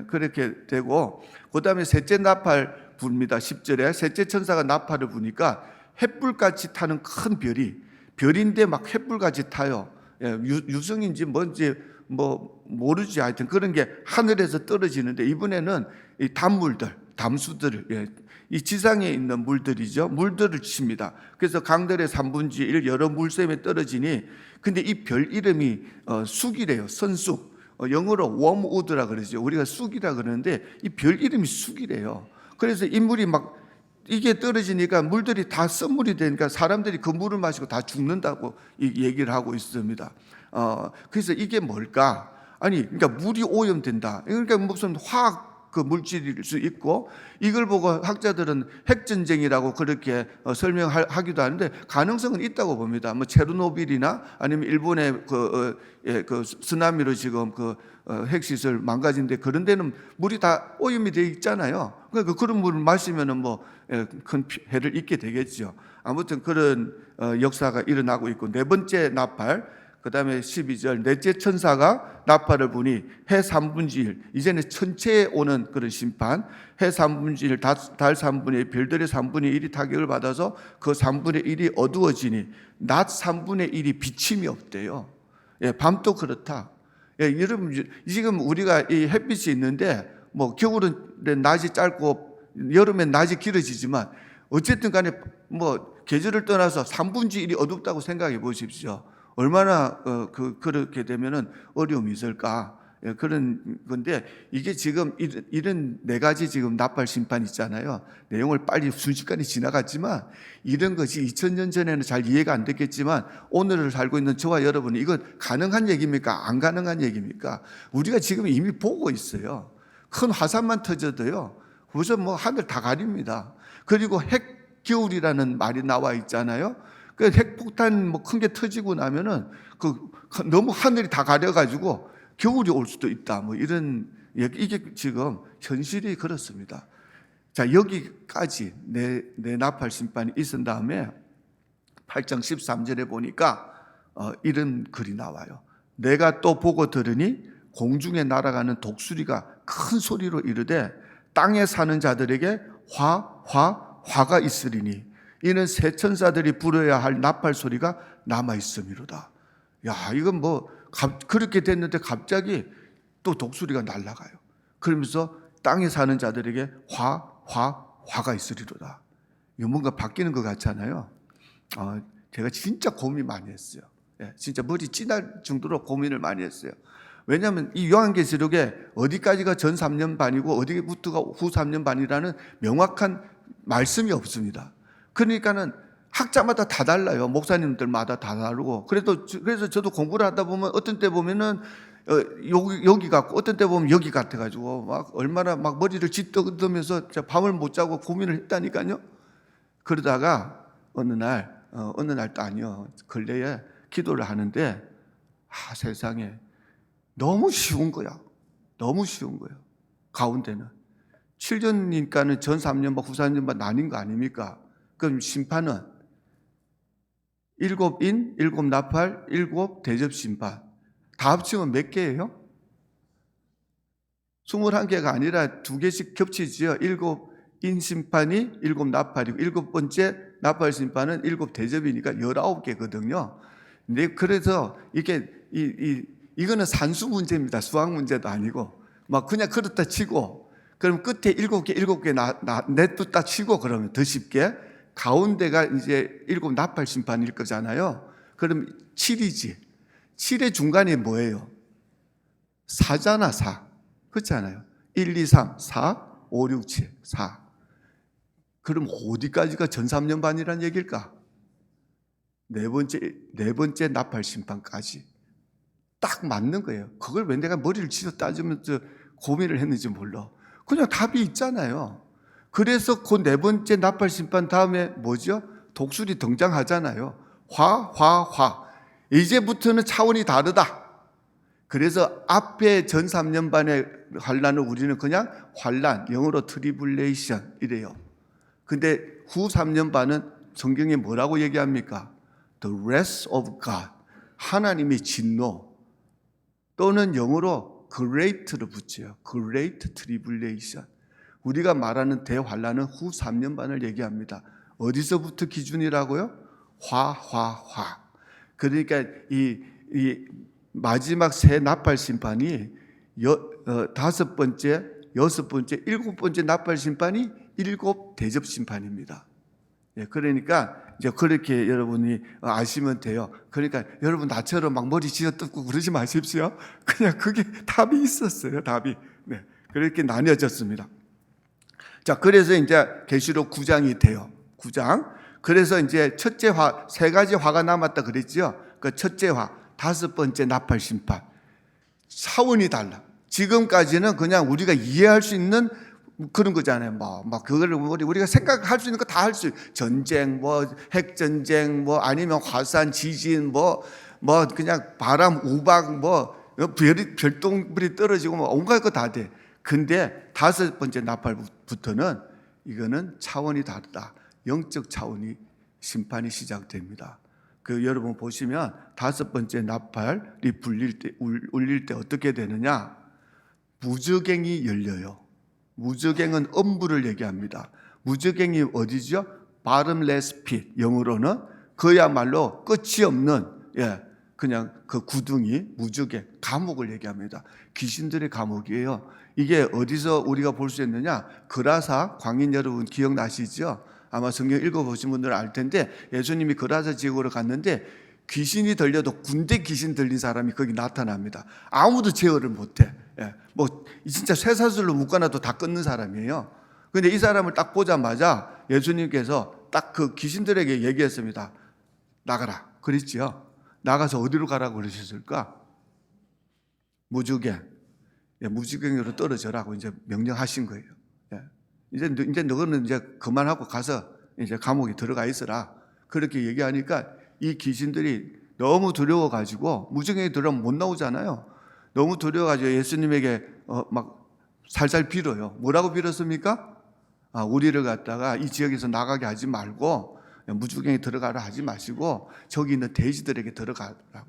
그렇게 되고 그 다음에 셋째 나팔 붑니다. 10절에 셋째 천사가 나팔을 부니까 햇불같이 타는 큰 별인데 막 햇불같이 타요. 유성인지 뭔지 모르지. 하여튼 그런 게 하늘에서 떨어지는데 이번에는 이 담수들, 이 지상에 있는 물들이죠. 물들을 칩니다. 그래서 강들의 3분의 1 여러 물샘에 떨어지니 근데 이 별 이름이 쑥이래요. 선쑥. 영어로 웜우드라 그러죠. 우리가 쑥이라 그러는데 이 별 이름이 쑥이래요. 그래서 인물이 막 이게 떨어지니까 물들이 다 쓴물이 되니까 사람들이 그 물을 마시고 다 죽는다고 얘기를 하고 있습니다. 그래서 이게 뭘까? 아니, 그러니까 물이 오염된다. 그러니까 무슨 화학 그 물질일 수 있고, 이걸 보고 학자들은 핵전쟁이라고 그렇게 설명하기도 하는데 가능성은 있다고 봅니다. 뭐 체르노빌이나 아니면 일본의 그 쓰나미로 지금 핵시설 망가진데 그런 데는 물이 다 오염이 되어 있잖아요. 그러니까 그런 물을 마시면은 큰 해를 입게 되겠죠. 아무튼 그런 역사가 일어나고 있고, 네 번째 나팔, 그 다음에 12절, 넷째 천사가 나팔을 부니 해 3분의 1, 이제는 천체에 오는 그런 심판, 해 3분의 1, 달 3분의 1, 별들의 3분의 1이 타격을 받아서 그 3분의 1이 어두워지니 낮 3분의 1이 비침이 없대요. 예, 밤도 그렇다. 예, 여러분, 지금 우리가 이 햇빛이 있는데 뭐 겨울은 낮이 짧고 여름엔 낮이 길어지지만 어쨌든 간에 뭐 계절을 떠나서 3분의 1이 어둡다고 생각해 보십시오. 얼마나 그렇게 되면은 어려움이 있을까? 예, 그런 건데, 이게 지금 이런 네 가지 지금 나팔 심판 있잖아요. 내용을 빨리 순식간에 지나갔지만 이런 것이 2000년 전에는 잘 이해가 안 됐겠지만 오늘을 살고 있는 저와 여러분은 이건 가능한 얘기입니까? 안 가능한 얘기입니까? 우리가 지금 이미 보고 있어요. 큰 화산만 터져도요, 벌써 뭐 하늘 다 가립니다. 그리고 핵겨울이라는 말이 나와 있잖아요. 그 핵폭탄 뭐 큰 게 터지고 나면은 너무 하늘이 다 가려가지고 겨울이 올 수도 있다. 뭐 이런 이게 지금 현실이 그렇습니다. 자, 여기까지 내 나팔 심판이 있은 다음에 8장 13절에 보니까 이런 글이 나와요. 내가 또 보고 들으니 공중에 날아가는 독수리가 큰 소리로 이르되 땅에 사는 자들에게 화가 있으리니 이는 새 천사들이 불어야 할 나팔 소리가 남아 있음이로다. 야, 이건 뭐 그렇게 됐는데 갑자기 또 독수리가 날아가요. 그러면서 땅에 사는 자들에게 화가 있으리로다. 이거 뭔가 바뀌는 것 같잖아요. 제가 진짜 고민 많이 했어요. 예, 진짜 머리 찌날 정도로 고민을 많이 했어요. 왜냐하면 이 요한계시록에 어디까지가 전 3년 반이고 어디부터가 후 3년 반이라는 명확한 말씀이 없습니다. 그러니까는 학자마다 다 달라요. 목사님들마다 다 다르고. 그래서 저도 공부를 하다 보면 어떤 때 보면은 여기 같고 어떤 때 보면 여기 같아가지고 막 얼마나 막 머리를 짓떠면서 밤을 못 자고 고민을 했다니까요. 그러다가 어느 날도 아니요. 근래에 기도를 하는데 세상에 너무 쉬운 거야. 너무 쉬운 거예요. 가운데는 7년이니까는 전 3년 후 3년 나뉜 거 아닙니까? 그럼 심판은 7인, 7나팔, 7대접 심판 다 합치면 몇 개예요? 21개가 아니라 2개씩 겹치지요. 7인 심판이 7나팔이고 7번째 나팔 심판은 7대접이니까 19개거든요. 근데 그래서 이거는 산수 문제입니다. 수학 문제도 아니고 막 그냥 그렇다 치고 그럼 끝에 7개 냈다 치고 그러면 더 쉽게 가운데가 이제 7나팔 심판일 거잖아요. 그럼 7이지. 7의 중간이 뭐예요? 4잖아, 4. 그렇잖아요. 1, 2, 3, 4, 5, 6, 7, 4. 그럼 어디까지가 전 3년 반이란 얘기일까? 네 번째 나팔 심판까지. 딱 맞는 거예요. 그걸 왜 내가 머리를 치러 따지면서 고민을 했는지 몰라. 그냥 답이 있잖아요. 그래서 그 네 번째 나팔 심판 다음에 뭐죠? 독수리 등장하잖아요. 화. 이제부터는 차원이 다르다. 그래서 앞에 전 3년 반의 환란을 우리는 그냥 환란, 영어로 트리블레이션 이래요. 근데 후 3년 반은 성경에 뭐라고 얘기합니까? The wrath of God. 하나님의 진노. 또는 영어로 great를 붙여요. Great tribulation. 우리가 말하는 대환란은 후 3년 반을 얘기합니다. 어디서부터 기준이라고요? 화. 그러니까 이 마지막 새 나팔 심판이 5번째, 6번째, 7번째 나팔 심판이 7대접 심판입니다. 예, 그러니까 이제 그렇게 여러분이 아시면 돼요. 그러니까 여러분 나처럼 막 머리 쥐어뜯고 그러지 마십시오. 그냥 그게 답이 있었어요. 답이. 네, 그렇게 나뉘어졌습니다. 자, 그래서 이제 계시록 9장이 돼요. 9장. 그래서 이제 첫째 화, 세 가지 화가 남았다 그랬죠. 그 첫째 화, 다섯 번째 나팔 심판. 차원이 달라. 지금까지는 그냥 우리가 이해할 수 있는 그런 거잖아요. 막 그거를 우리가 생각할 수 있는 거 다 할 수, 전쟁, 핵전쟁, 아니면 화산, 지진, 그냥 바람, 우박, 별똥불이 떨어지고 온갖 거 다 돼. 근데 다섯 번째 나팔부터는 이거는 차원이 다르다. 영적 차원이 심판이 시작됩니다. 여러분 보시면 다섯 번째 나팔이 울릴 때 어떻게 되느냐? 무저갱이 열려요. 무저갱은 음부를 얘기합니다. 무저갱이 어디죠? bottomless pit, 영어로는 그야말로 끝이 없는 그냥 그 구덩이, 무저갱, 감옥을 얘기합니다. 귀신들의 감옥이에요. 이게 어디서 우리가 볼 수 있느냐? 그라사 광인 여러분 기억나시죠? 아마 성경 읽어보신 분들은 알 텐데 예수님이 그라사 지역으로 갔는데 귀신이 들려도 군대 귀신 들린 사람이 거기 나타납니다. 아무도 제어를 못해. 진짜 쇠사슬로 묶어놔도 다 끊는 사람이에요. 근데 이 사람을 딱 보자마자 예수님께서 딱 그 귀신들에게 얘기했습니다. 나가라. 그랬지요. 나가서 어디로 가라고 그러셨을까? 무저갱. 무저갱으로 떨어져라고 이제 명령하신 거예요. 이제 너는 이제 그만하고 가서 이제 감옥에 들어가 있어라. 그렇게 얘기하니까 이 귀신들이 너무 두려워가지고 무저갱에 들어가면 못 나오잖아요. 너무 두려워가지고 예수님에게 막 살살 빌어요. 뭐라고 빌었습니까? 우리를 갖다가 이 지역에서 나가게 하지 말고 무저갱에 들어가라 하지 마시고 저기 있는 돼지들에게 들어가라고.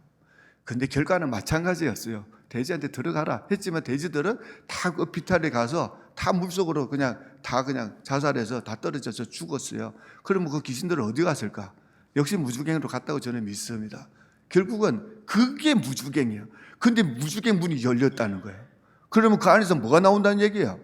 근데 결과는 마찬가지였어요. 돼지한테 들어가라 했지만 돼지들은 다 그 비탈에 가서 다 물속으로 그냥 자살해서 다 떨어져서 죽었어요. 그러면 그 귀신들은 어디 갔을까? 역시 무저갱으로 갔다고 저는 믿습니다. 결국은 그게 무저갱이에요. 근데 무저갱 문이 열렸다는 거예요. 그러면 그 안에서 뭐가 나온다는 얘기예요?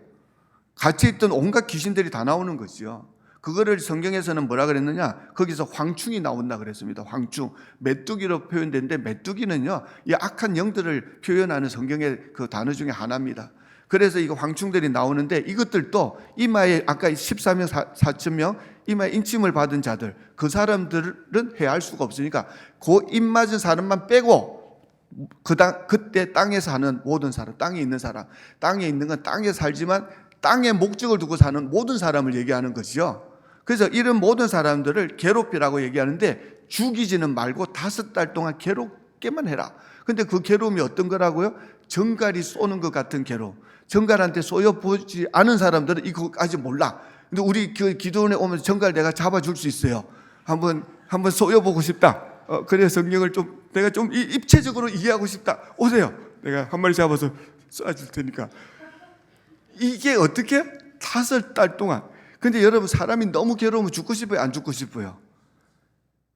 같이 있던 온갖 귀신들이 다 나오는 거죠. 그거를 성경에서는 뭐라 그랬느냐? 거기서 황충이 나온다 그랬습니다. 황충. 메뚜기로 표현되는데 메뚜기는요, 이 악한 영들을 표현하는 성경의 그 단어 중에 하나입니다. 그래서 이거 황충들이 나오는데 이것들도 이마에 아까 14명 4천명 이마에 인침을 받은 자들, 그 사람들은 해할 수가 없으니까 그 입 맞은 사람만 빼고 그때 땅에 사는 모든 사람, 땅에 있는 사람, 땅에 있는 건 땅에 살지만 땅에 목적을 두고 사는 모든 사람을 얘기하는 것이죠. 그래서 이런 모든 사람들을 괴롭히라고 얘기하는데 죽이지는 말고 5달 동안 괴롭게만 해라. 근데 그 괴로움이 어떤 거라고요? 정갈이 쏘는 것 같은 괴로움. 정갈한테 쏘여보지 않은 사람들은 이거 아직 몰라. 근데 우리 기도원에 오면 정갈 내가 잡아줄 수 있어요. 한번 쏘여보고 싶다. 그래서 성경을 내가 좀 입체적으로 이해하고 싶다. 오세요. 내가 한 마리 잡아서 쏴줄 테니까. 이게 어떻게? 5달 동안. 근데 여러분 사람이 너무 괴로우면 죽고 싶어요? 안 죽고 싶어요?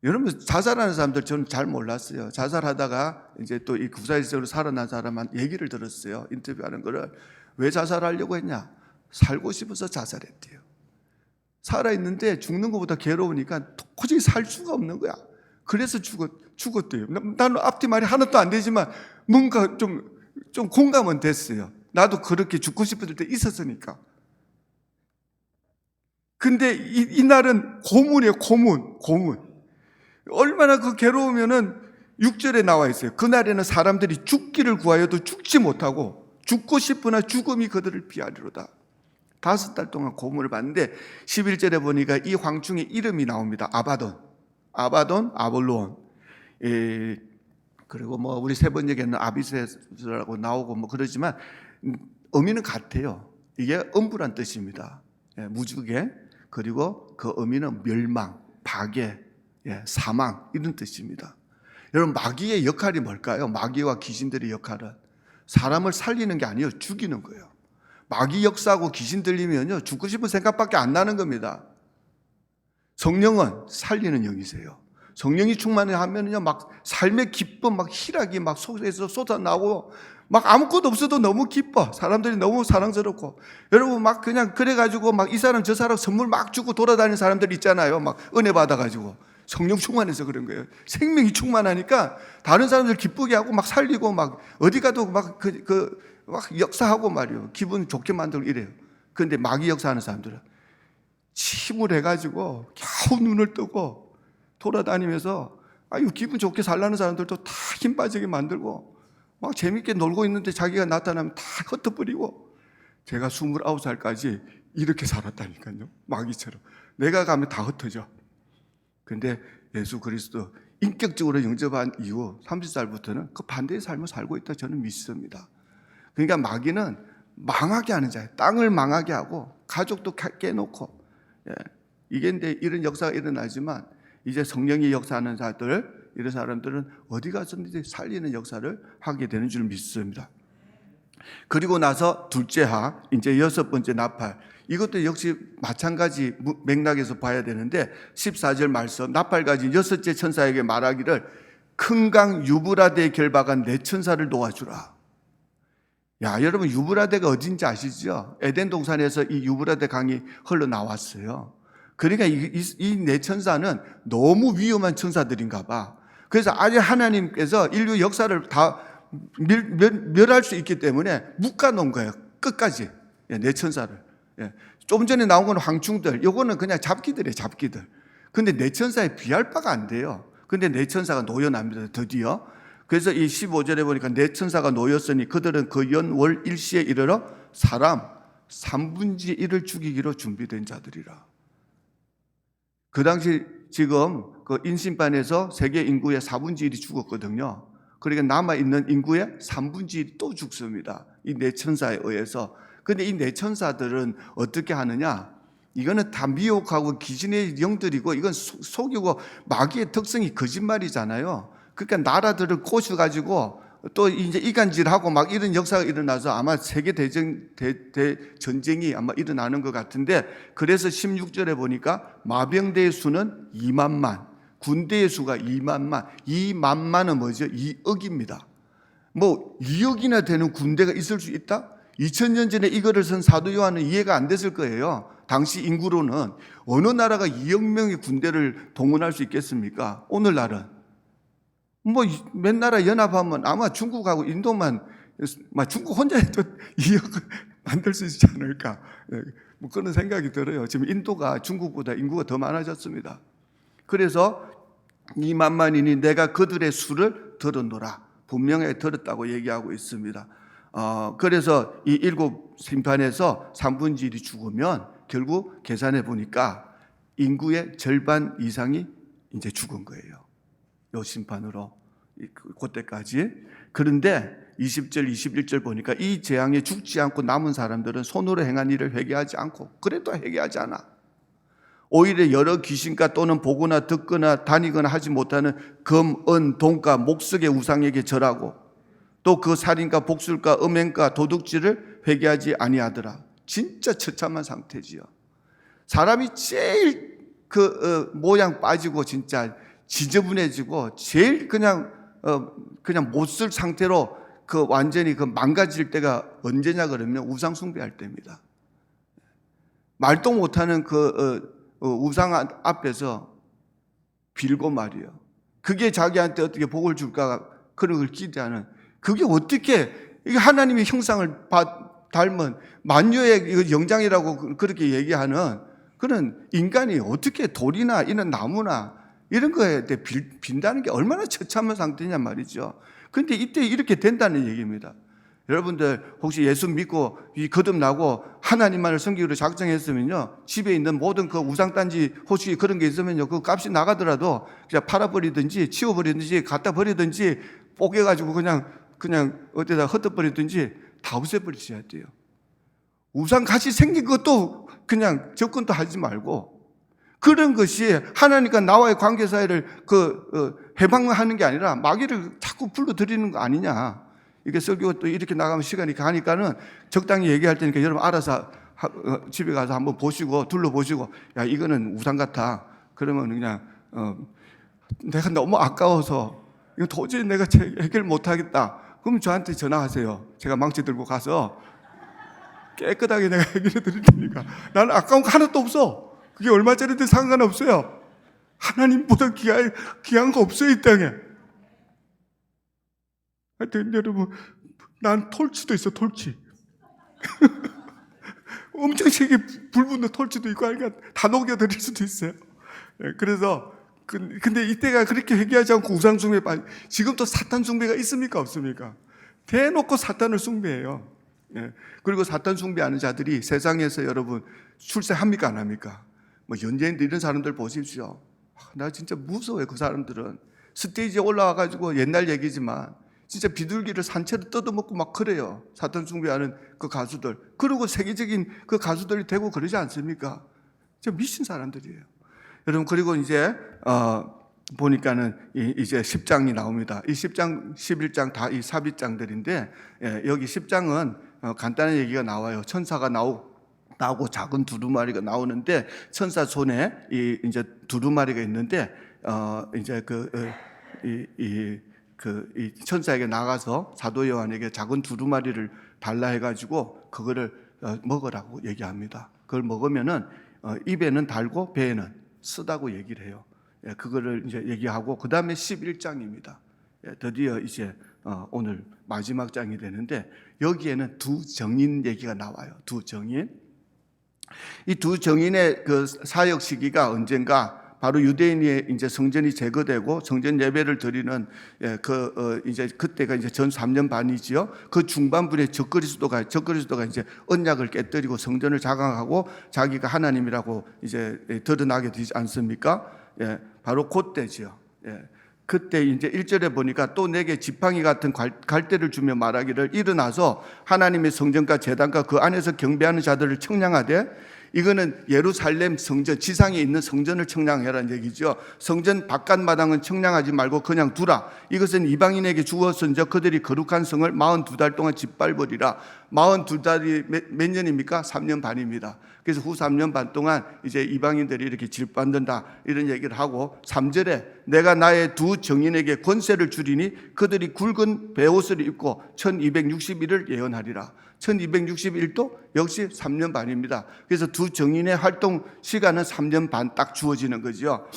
여러분 자살하는 사람들 저는 잘 몰랐어요. 자살하다가 이제 또 이 구사일적으로 살아난 사람한 얘기를 들었어요. 인터뷰하는 거를. 왜 자살하려고 했냐? 살고 싶어서 자살했대요. 살아있는데 죽는 것보다 괴로우니까 도저히 살 수가 없는 거야. 그래서 죽었대요. 나는 앞뒤 말이 하나도 안 되지만 뭔가 좀 공감은 됐어요. 나도 그렇게 죽고 싶을 때 있었으니까. 근데 이날은 고문이에요. 고문. 얼마나 그 괴로우면은 6절에 나와 있어요. 그날에는 사람들이 죽기를 구하여도 죽지 못하고 죽고 싶으나 죽음이 그들을 피하리로다. 5달 동안 고문을 받는데 11절에 보니까 이 황충의 이름이 나옵니다. 아바돈, 아볼론. 그리고 우리 세 번 얘기하는 아비세스라고 나오고 그러지만 의미는 같아요. 이게 음부란 뜻입니다. 무주갱. 그리고 그 의미는 멸망, 파괴, 사망 이런 뜻입니다. 여러분 마귀의 역할이 뭘까요? 마귀와 귀신들의 역할은 사람을 살리는 게 아니에요. 죽이는 거예요. 마귀 역사하고 귀신 들리면요 죽고 싶은 생각밖에 안 나는 겁니다. 성령은 살리는 영이세요. 성령이 충만하면요 막 삶의 기쁨, 막 희락이 막 속에서 쏟아나고 막 아무것도 없어도 너무 기뻐. 사람들이 너무 사랑스럽고. 여러분 막 그냥 그래가지고 막 이 사람 저 사람 선물 막 주고 돌아다니는 사람들 있잖아요. 막 은혜 받아가지고. 성령 충만해서 그런 거예요. 생명이 충만하니까 다른 사람들 기쁘게 하고 막 살리고 막 어디 가도 막 막 역사하고 말이에요. 기분 좋게 만들고 이래요. 그런데 마귀 역사하는 사람들은 침을 해가지고 겨우 눈을 뜨고 돌아다니면서 아유 기분 좋게 살라는 사람들도 다 힘 빠지게 만들고 막 재밌게 놀고 있는데 자기가 나타나면 다 흩어버리고. 제가 29살까지 이렇게 살았다니까요. 마귀처럼. 내가 가면 다 흩어져. 근데 예수 그리스도 인격적으로 영접한 이후 30살부터는 그 반대의 삶을 살고 있다 저는 믿습니다. 그러니까 마귀는 망하게 하는 자예요. 땅을 망하게 하고 가족도 깨놓고. 이게 근데 이런 역사가 일어나지만 이제 성령이 역사하는 자들, 이런 사람들은 어디 가서든지 살리는 역사를 하게 되는 줄 믿습니다. 그리고 나서 둘째하, 이제 6번째 나팔. 이것도 역시 마찬가지 맥락에서 봐야 되는데 14절 말씀, 나팔 가진 6째 천사에게 말하기를 큰 강 유브라데에 결박한 내 천사를 놓아주라. 야, 여러분 유브라데가 어딘지 아시죠? 에덴 동산에서 이 유브라데 강이 흘러나왔어요. 그러니까 이 네 천사는 너무 위험한 천사들인가 봐. 그래서 아예 하나님께서 인류 역사를 다 멸할 수 있기 때문에 묶어놓은 거예요. 끝까지. 네 천사를. 좀 전에 나온 건 황충들. 요거는 그냥 잡기들이에요. 잡기들. 근데 네 천사에 비할 바가 안 돼요. 근데 네 천사가 놓여납니다. 드디어. 그래서 이 15절에 보니까 네 천사가 놓였으니 그들은 그 연월 일시에 이르러 사람 3분의 1을 죽이기로 준비된 자들이라. 그 당시 지금 그 인신반에서 세계 인구의 4분의 1이 죽었거든요. 그러니까 남아있는 인구의 3분의 1이 또 죽습니다. 이 네 천사에 의해서. 근데 이 네 천사들은 어떻게 하느냐? 이거는 다 미혹하고 귀신의 영들이고 이건 속이고 마귀의 특성이 거짓말이잖아요. 그러니까 나라들을 꼬셔가지고 또 이제 이간질하고 막 이런 역사가 일어나서 아마 세계 전쟁이 아마 일어나는 것 같은데, 그래서 16절에 보니까 마병대의 수는 2만만, 군대의 수가 2만만. 2만만은 뭐죠? 2억입니다. 뭐 2억이나 되는 군대가 있을 수 있다? 2000년 전에 이거를 쓴 사도 요한은 이해가 안 됐을 거예요. 당시 인구로는 어느 나라가 2억 명의 군대를 동원할 수 있겠습니까? 오늘날은 뭐 몇 나라 연합하면 아마 중국하고 인도만, 중국 혼자 해도 2억 만들 수 있지 않을까, 뭐 그런 생각이 들어요. 지금 인도가 중국보다 인구가 더 많아졌습니다. 그래서 2만만이니 내가 그들의 수를 들었노라. 분명히 들었다고 얘기하고 있습니다. 그래서 이 7 심판에서 3분의 1이 죽으면 결국 계산해 보니까 인구의 절반 이상이 이제 죽은 거예요. 요 심판으로 그때까지. 그런데 20절 21절 보니까 이 재앙에 죽지 않고 남은 사람들은 손으로 행한 일을 회개하지 않고, 그래도 회개하지 않아. 오히려 여러 귀신과 또는 보거나 듣거나 다니거나 하지 못하는 금, 은, 돈과 목석의 우상에게 절하고 또 그 살인과 복술과 음행과 도둑질을 회개하지 아니하더라. 진짜 처참한 상태지요. 사람이 제일 모양 빠지고 진짜 지저분해지고 제일 그냥 못 쓸 상태로 완전히 망가질 때가 언제냐 그러면 우상 숭배할 때입니다. 말도 못하는 우상 앞에서 빌고 말이요. 그게 자기한테 어떻게 복을 줄까 그런 걸 기대하는, 그게 어떻게, 이게 하나님의 형상을 닮은 만유의 영장이라고 그렇게 얘기하는 그런 인간이 어떻게 돌이나 이런 나무나 이런 거에 대해 빈다는 게 얼마나 처참한 상태냐 말이죠. 그런데 이때 이렇게 된다는 얘기입니다. 여러분들 혹시 예수 믿고 거듭나고 하나님만을 섬기기로 작정했으면요, 집에 있는 모든 그 우상단지 혹시 그런 게 있으면요, 그 값이 나가더라도 그냥 팔아버리든지 치워버리든지 갖다 버리든지 뽀개가지고 그냥 어디다 흩어버리든지 다 없애버리셔야 돼요. 우상 같이 생긴 것도 그냥 접근도 하지 말고, 그런 것이 하나님과 나와의 관계 사이를 해방하는 게 아니라 마귀를 자꾸 불러들이는 거 아니냐. 이게 설교 또 이렇게 나가면 시간이 가니까는 적당히 얘기할 테니까 여러분 알아서 집에 가서 한번 보시고 둘러보시고, 야 이거는 우상 같아. 그러면 그냥 내가 너무 아까워서 이거 도저히 내가 해결 못하겠다. 그럼 저한테 전화하세요. 제가 망치 들고 가서 깨끗하게 내가 해결해 드릴 테니까. 나는 아까운 거 하나도 없어. 그게 얼마짜리든 상관없어요. 하나님보다 귀한 거 없어요, 이 땅에. 하여튼 여러분, 난 톨치도 있어, 톨치. 엄청 세게 불 붙는 톨치도 있고 하니까 다 녹여드릴 수도 있어요. 그래서 근데 이때가 그렇게 회개하지 않고 우상 숭배에 빠지. 지금도 사탄 숭배가 있습니까 없습니까? 대놓고 사탄을 숭배해요. 그리고 사탄 숭배하는 자들이 세상에서 여러분 출세합니까 안 합니까? 뭐 연예인들 이런 사람들 보십시오. 나 진짜 무서워요. 그 사람들은 스테이지에 올라와가지고 옛날 얘기지만 진짜 비둘기를 산채로 뜯어먹고 막 그래요. 사탄 숭배하는 그 가수들. 그리고 세계적인 그 가수들이 되고 그러지 않습니까? 진짜 미친 사람들이에요. 여러분 그리고 이제 보니까는 이제 10장이 나옵니다. 이 10장, 11장 다 이 삽입장들인데 여기 10장은 간단한 얘기가 나와요. 천사가 나오고 작은 두루마리가 나오는데 천사 손에 이제 두루마리가 있는데 이제 이 천사에게 나가서 사도 요한에게 작은 두루마리를 달라 해가지고 그거를 먹으라고 얘기합니다. 그걸 먹으면은 입에는 달고 배에는 쓰다고 얘기를 해요. 그거를 이제 얘기하고 그 다음에 11장입니다. 드디어 이제 오늘 마지막 장이 되는데 여기에는 두 정인 얘기가 나와요. 두 정인. 이 두 정인의 그 사역 시기가 언젠가 바로 유대인의 이제 성전이 제거되고 성전 예배를 드리는 이제 그때가 이제 전 3년 반이지요. 그 중반부에 적그리스도가 이제 언약을 깨뜨리고 성전을 장악하고 자기가 하나님이라고 이제 드러나게 되지 않습니까? 바로 그때지요. 그때 이제 1절에 보니까 또 내게 지팡이 같은 갈대를 주며 말하기를 일어나서 하나님의 성전과 제단과 그 안에서 경배하는 자들을 청량하되 이거는 예루살렘 성전, 지상에 있는 성전을 청량해라는 얘기죠. 성전 바깥마당은 청량하지 말고 그냥 두라. 이것은 이방인에게 주었은즉 그들이 거룩한 성을 42달 동안 짓밟으리라. 42달이 몇 년입니까? 3년 반입니다. 그래서 후 3년 반 동안 이제 이방인들이 이렇게 짓밟는다 이런 얘기를 하고 3절에 내가 나의 두 정인에게 권세를 주리니 그들이 굵은 베옷을 입고 1260일을 예언하리라. 1261도 역시 3년 반입니다. 그래서 두 정인의 활동 시간은 3년 반 딱 주어지는 거죠.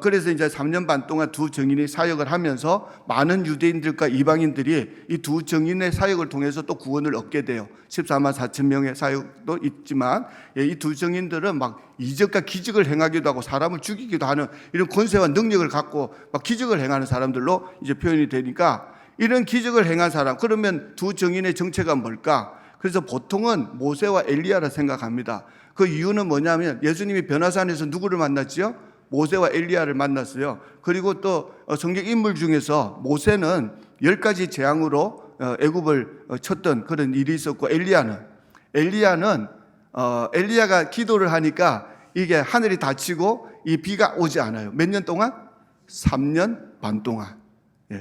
그래서 이제 3년 반 동안 두 정인이 사역을 하면서 많은 유대인들과 이방인들이 이 두 정인의 사역을 통해서 또 구원을 얻게 돼요. 14만 4천 명의 사역도 있지만 이 두 정인들은 막 이적과 기적을 행하기도 하고 사람을 죽이기도 하는 이런 권세와 능력을 갖고 막 기적을 행하는 사람들로 이제 표현이 되니까 이런 기적을 행한 사람, 그러면 두 정인의 정체가 뭘까? 그래서 보통은 모세와 엘리야라 생각합니다. 그 이유는 뭐냐면 예수님이 변화산에서 누구를 만났지요? 모세와 엘리야를 만났어요. 그리고 또 성경 인물 중에서 모세는 10가지 재앙으로 애굽을 쳤던 그런 일이 있었고 엘리야가 기도를 하니까 이게 하늘이 닫히고 이 비가 오지 않아요. 몇 년 동안? 3년 반 동안.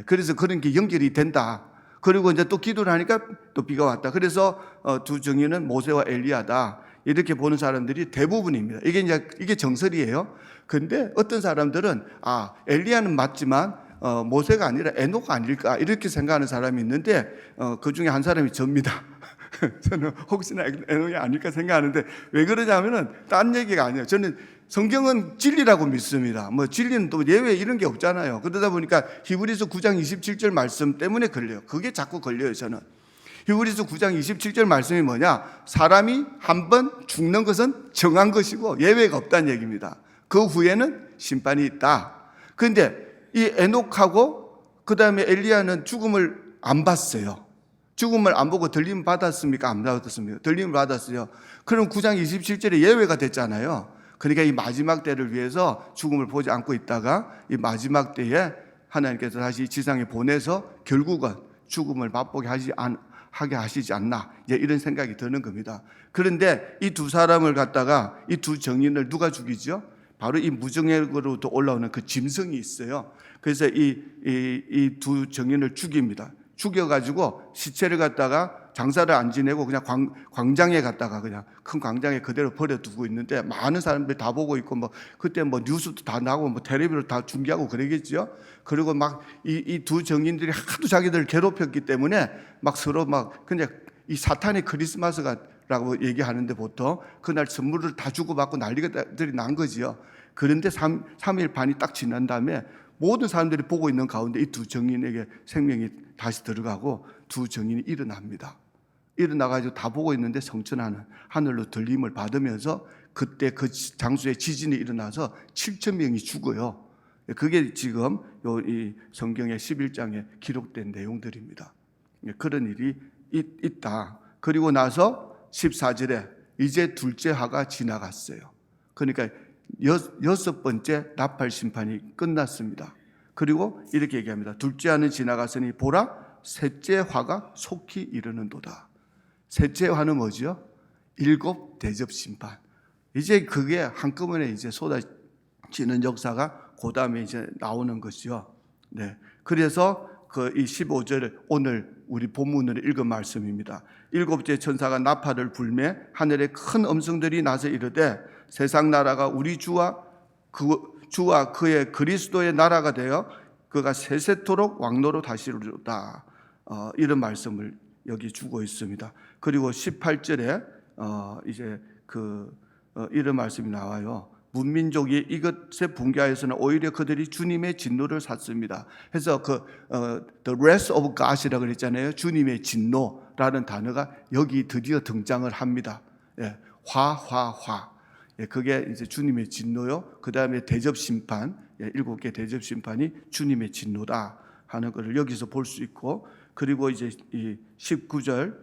그래서 그런 게 연결이 된다. 그리고 이제 또 기도를 하니까 또 비가 왔다. 그래서 두 정인은 모세와 엘리야다. 이렇게 보는 사람들이 대부분입니다. 이게 정설이에요. 근데 어떤 사람들은 엘리야는 맞지만 모세가 아니라 에녹 아닐까 이렇게 생각하는 사람이 있는데 그 중에 한 사람이 접니다. 저는 혹시나 에녹이 아닐까 생각하는데 왜 그러냐면은 딴 얘기가 아니에요. 저는 성경은 진리라고 믿습니다. 뭐 진리는 또 예외 이런 게 없잖아요. 그러다 보니까 히브리서 9장 27절 말씀 때문에 걸려요. 그게 자꾸 걸려요, 저는. 히브리서 9장 27절 말씀이 뭐냐? 사람이 한 번 죽는 것은 정한 것이고 예외가 없다는 얘기입니다. 그 후에는 심판이 있다. 그런데 이 에녹하고 그 다음에 엘리야는 죽음을 안 봤어요. 죽음을 안 보고 들림 받았습니까? 안 받았습니까? 들림을 받았어요. 그럼 9장 27절에 예외가 됐잖아요. 그러니까 이 마지막 때를 위해서 죽음을 보지 않고 있다가 이 마지막 때에 하나님께서 다시 지상에 보내서 결국은 죽음을 맛보게 하게 하시지 않나 이런 생각이 드는 겁니다. 그런데 이 두 사람을 갖다가 이 두 정인을 누가 죽이죠? 바로 이 무정액으로부터 올라오는 그 짐승이 있어요. 그래서 이 두 정인을 죽입니다. 죽여가지고 시체를 갖다가 장사를 안 지내고 그냥 광장에 갔다가 그냥 큰 광장에 그대로 버려두고 있는데 많은 사람들이 다 보고 있고 뭐 그때 뭐 뉴스도 다 나고 뭐 텔레비로 다 중계하고 그러겠죠. 그리고 막 이 두 정인들이 하도 자기들을 괴롭혔기 때문에 막 서로 막 그냥 이 사탄의 크리스마스라고 얘기하는데 보통 그날 선물을 다 주고받고 난리들이 난 거지요. 그런데 3일 반이 딱 지난 다음에 모든 사람들이 보고 있는 가운데 이 두 정인에게 생명이 다시 들어가고 두 정인이 일어납니다. 일어나가지고 다 보고 있는데 성천하는 하늘로 들림을 받으면서 그때 그 장소에 지진이 일어나서 7천 명이 죽어요. 그게 지금 이 성경의 11장에 기록된 내용들입니다. 그런 일이 있다. 그리고 나서 14절에 이제 둘째 화가 지나갔어요. 그러니까 여섯 번째 나팔 심판이 끝났습니다. 그리고 이렇게 얘기합니다. 둘째 화는 지나갔으니 보라 셋째 화가 속히 이르는도다. 셋째 화는 뭐죠? 일곱 대접 심판. 이제 그게 한꺼번에 이제 쏟아지는 역사가 그 다음에 이제 나오는 것이요. 네. 그래서 그 이 15절 오늘 우리 본문으로 읽은 말씀입니다. 일곱째 천사가 나팔을 불매 하늘에 큰 음성들이 나서 이르되 세상 나라가 우리 주와 그의 그리스도의 나라가 되어 그가 세세토록 왕노로 다시리로다. 이런 말씀을 여기 주고 있습니다. 그리고 18절에 이제 이런 말씀이 나와요. 문민족이 이것에 분개하여서는 오히려 그들이 주님의 진노를 샀습니다. 그래서 the wrath of God이라고 그랬잖아요. 주님의 진노라는 단어가 여기 드디어 등장을 합니다. 예, 화. 예, 그게 이제 주님의 진노요. 그 다음에 대접 심판, 7개 대접 심판이 주님의 진노다 하는 것을 여기서 볼 수 있고, 그리고 이제 이 19절,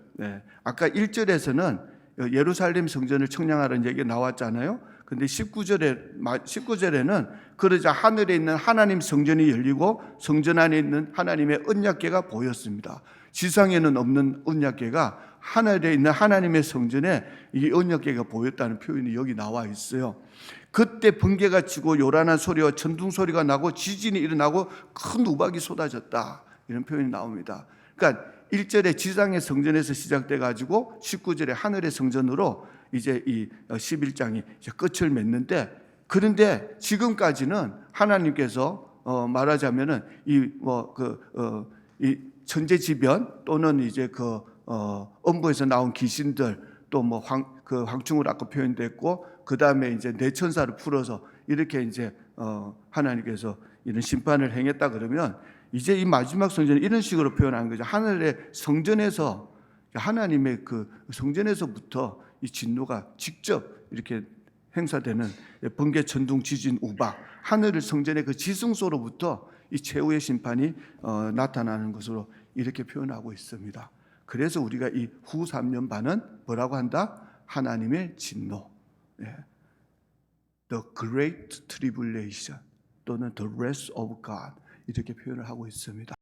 아까 1절에서는 예루살렘 성전을 청량하라는 얘기가 나왔잖아요. 근데 19절에는 그러자 하늘에 있는 하나님 성전이 열리고 성전 안에 있는 하나님의 언약궤가 보였습니다. 지상에는 없는 언약궤가 하늘에 있는 하나님의 성전에 이 언약궤가 보였다는 표현이 여기 나와 있어요. 그때 번개가 치고 요란한 소리와 천둥 소리가 나고 지진이 일어나고 큰 우박이 쏟아졌다. 이런 표현이 나옵니다. 그러니까 1절에 지상의 성전에서 시작돼 가지고 19절에 하늘의 성전으로 이제 이 11장이 이제 끝을 맺는데, 그런데 지금까지는 하나님께서 말하자면은 이 천재지변 또는 이제 엄부에서 나온 귀신들 또 황충을 아까 표현됐고, 그 다음에 이제 네 천사를 풀어서 이렇게 이제 하나님께서 이런 심판을 행했다 그러면 이제 이 마지막 성전은 이런 식으로 표현하는 거죠. 하늘의 성전에서, 하나님의 그 성전에서부터 이 진노가 직접 이렇게 행사되는 번개, 천둥, 지진, 우박, 하늘의 성전의 그 지승소로부터 이 최후의 심판이 나타나는 것으로 이렇게 표현하고 있습니다. 그래서 우리가 이 후 3년 반은 뭐라고 한다? 하나님의 진노, The Great Tribulation 또는 The Wrath of God 이렇게 표현을 하고 있습니다.